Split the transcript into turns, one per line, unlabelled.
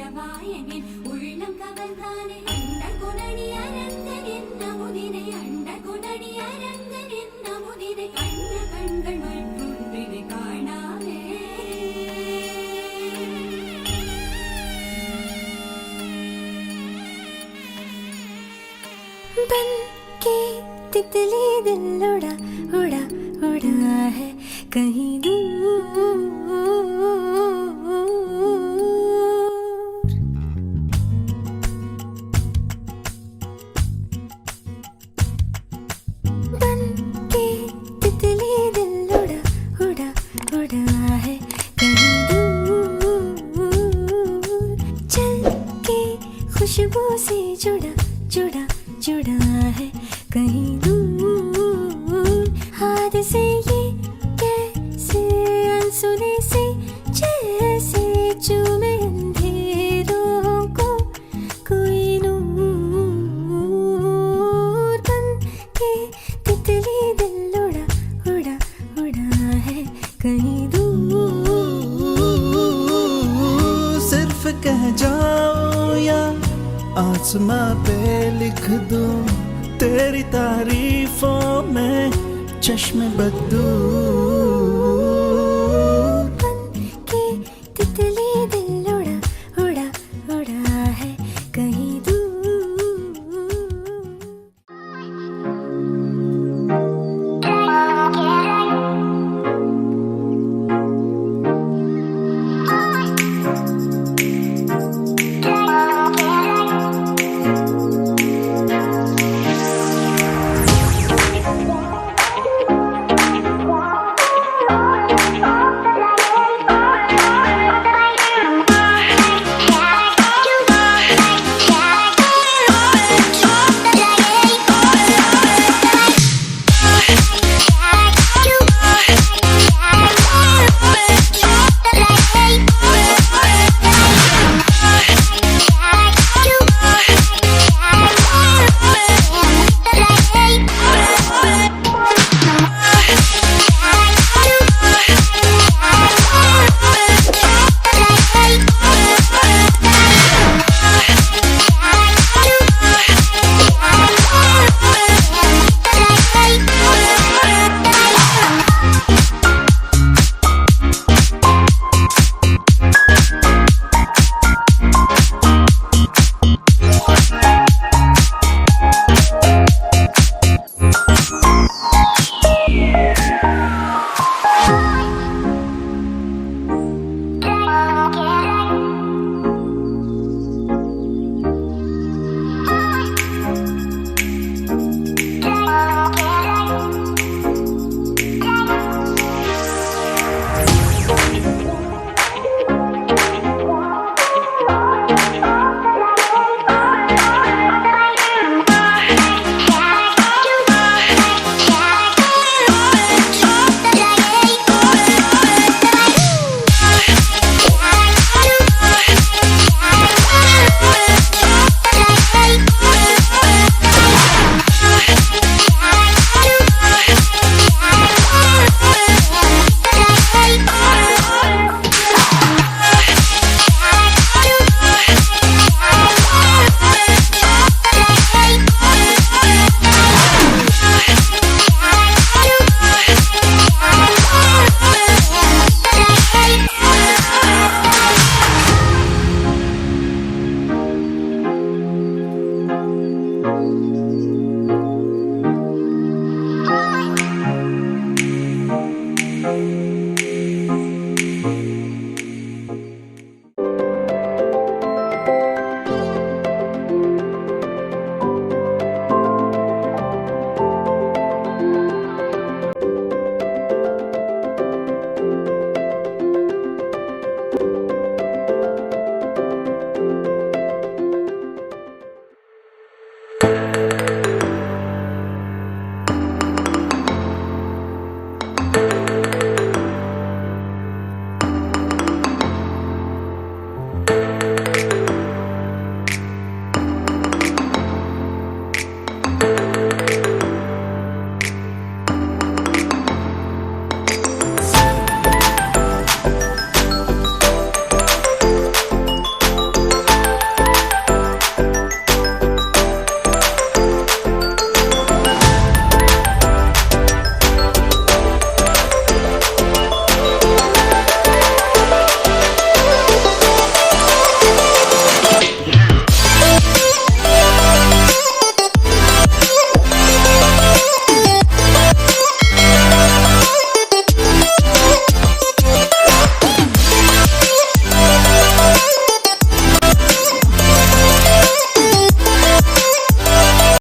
മധുരമായനിൻ ഉള്ളം കവർന്നാനെ അണ്ടകുണണി അരങ്ങനെന്ന മുദിനെ അണ്ടകുണണി അരങ്ങനെന്ന മുദിനെ കണ്ട കൺകൾ മറ്റൊന്നിനെ കാണാമേ
बन के तितली दिल उड़ा उड़ा उड़ा है कहीं दूर बन के तितली दिल उड़ा उड़ा उड़ा है कहीं दूर चल के खुशबू से जुड़ा जुड़ा जुड़ा है कहीं दूर हाथ से ये कैसे अनसुने से जैसे चूमे अंधेरों को कोई नूर बन के तितली दिल उड़ा उड़ा उड़ा है कहीं
दूर सिर्फ कह जाओ या आसमां पे लिख दूं तेरी तारीफों में चश्मे बदलूं